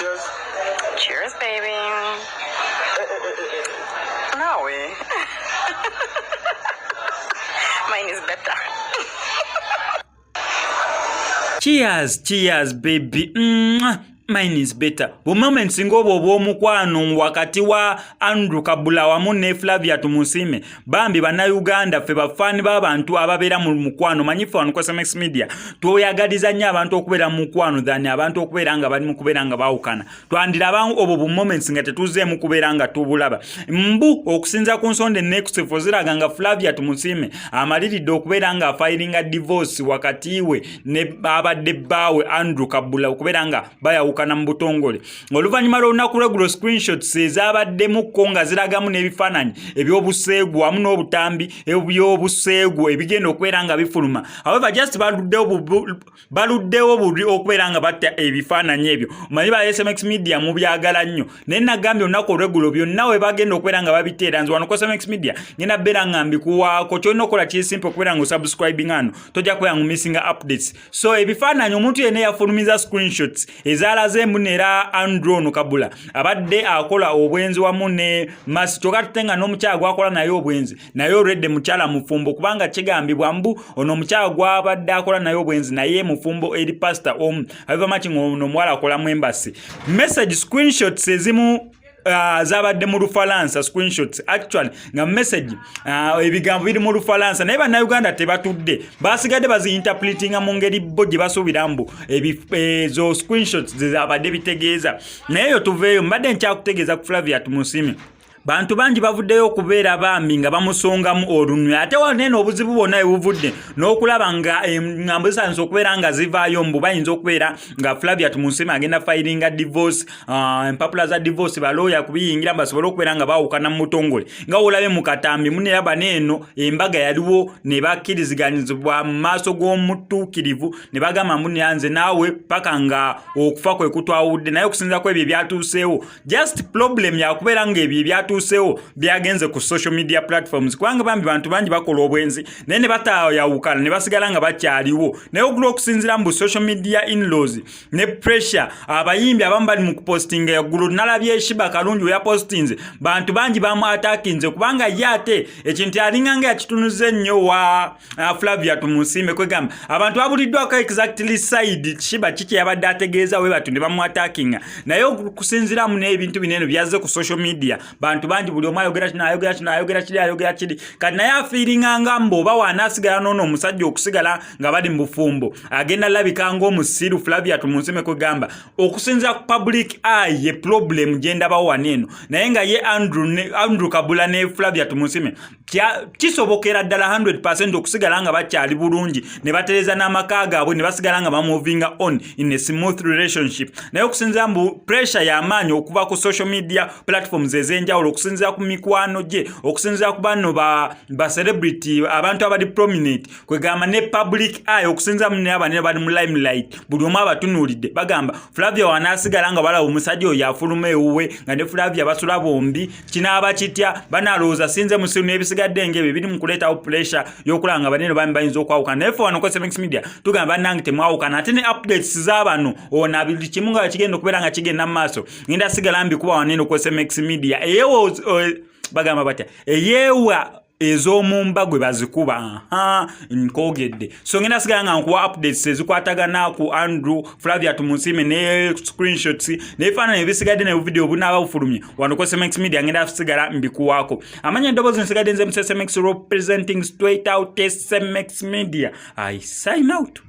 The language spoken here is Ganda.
Cheers. Cheers, baby. Bbawe. Mine is better. Cheers, baby. Mine is better. Bu moments ngobo bw'omukwano wakati wa Andrew Kabula wamu ne Flavia Tumusiime. Bambi bannayuganda ffe bafani b'abantu ababeera mu mukwano. Manyifu wano ku SMS Media twoyagaliza nnyo abantu okubeera mu mukwano dhani abantu okubeera nga bali mu kubeera nga baawukana. Twandira obwo bu moments nga tetuzeemu kubeera nga tubulaba. Mbu okusinza ku nsonda ennekusifu ziraga nga Flavia Tumusiime amaliridde okubeera nga afilinga divorce wakati we ne abadde Bbawe Andrew Kabula okubeera nga bayawukana mu butongole. Oluvannyuma lw'olunaku lw'eggulo screenshots ezaabaddemukko nga ziragamu n'ebifaananyi eby'obuseegu wamu n'obutambi eby'obuseegu ebigenda okubeera nga bifuluma. However, just baluddewo buli okubeera nga batta ebifaananyi ebyo. Omanyi ba SMX Media mu byagala nnyo. Naye nagambye olunaku olw'eggulo byonna we bagenda okubeera nga babiteera. Nze wano ku SMX Media ngenda beera nga mbikuwaako. Kyolina okukola kiri simple okubeera nga osubscribing hano. Tojja kubeera nga missing updates. So ebifaananyi omuntu yenna yafulumiza screenshots ezalaze munera Andrew Kabula abadde akola obwenzi wamu ne Masi tokatenga n'omukyala gwakola naye obwenzi naye already mukyala mufumbo kubanga kigambibwa mbu ono omukyala gwabadde akola naye obwenzi naye mufumbo eri pastor however much ono mwala akola mu embassy. Message screenshots ezimu zabadde mu Lufalansa screenshots actually nga message ebigambo biri mu Lufalansa naye bannayuganda tebatudde basigadde bazi-interpretinga mu ngeri bo gye basuubira mbu ezo screenshots zabadde bitegeeza. Naye yo tuveeyo mbadde nkyakutegeeza ku Flavia Tumusiime. Bantu bangi bavuddeyo okubeera bambi nga bamusongamu olunwe ate wanene obuzibu bwonna ebuvudde n'okulaba nga engambo zisanzwe okubeera nga zivaayo mbu bayinza okubeera nga Flavia Tumusiime agenda filinga divorce empapula za divorce balooya kubiyingira basobole okubeera nga baawukana mu butongole nga olabe mu katambi muneraba neeno embaga yaliwo ne bakkiriziganyizibwa mu maaso g'omutuukirivu ne bagamba mbu nyanze naawe paka nga okufa kwe kutwawudde naye okusinza ku ebyo ebyatuuseewo just problem yakubeera nga ebyo ebyatuuseewo byagenze ku social media platforms kubanga bambi bantu bangi bakola obwenzi naye ne batayawukana ne basigala nga bakyaliwo naye ogula okusinzira mu social media in-laws ne pressure abayimbi abamu bali mu kupostinga yaggulu nalabye Shiba Kalungi yapostinze bantu bangi bamu attackinze kubanga ye ate ekintu yalinga nga yakitunuze nnyo wa Flavia Tumusiime kwegamba abantu babuliddwako exactly side Shiba kiki yabadde ategeeza we batunde bamu attackinga naye okusinziramu n'ebintu binene byazze ku social media bantu bangi buli omu ayogera kiri kati naye afiiringa nga mboba waanaasigala noono omusajja okusigala nga bali mu bufumbo agenda labika ng'omusiru Flavia Tumusiime kwegamba okusinza ku public eye ye problem gyendabawo waneeno naye nga ye Andrew Kabula ne Flavia Tumusiime kisobokera ddala 100% okusigala nga bakyali bulungi ne batereza n'amaka gaabwe ne basigala nga bamovinga on in a smooth relationship naye okusinza mbu pressure y'amaanyi okuva ku social media platforms ez'enjawulo okusinzira ku mikwano gye okusinzira ku bano ba celebrity abantu abali prominent kwegamba ne public eye okusinzira mu n'abanene bali mu limelight buli omu abatunuulidde bagamba Flavia wanaasigala nga balaba omusajja oyo afuluma ewuwe nga ne Flavia basula bombi kinaaba kitya banalowooza sinze musiru n'ebisigadde ng'ebyo biri mu kuleetawo pressure y'okulaba nga banene bami bayinza okwawukana naye fe wano ku SMX Media tugamba bannange temwawukana ate ne updates z'abano ona buli kimu nga kigenda okubeera nga kigenda mu maaso ngenda sigala mbikuba wanene ku SMX Media bagamba batya eyeewa ez'omumba gwe bazikuba nkogedde so ngenda sigala nga nkuwa updates ezikwatagana ku Andrew Flavia Tumusiime ne screenshots n'ebifaananyi ebisigadde ne video bunaaba bufulumye wano ku SMX Media ngenda sigala mbikuwaako amanya eddoboozi nsigadde nze mu SMX representing straight out SMX Media I sign out.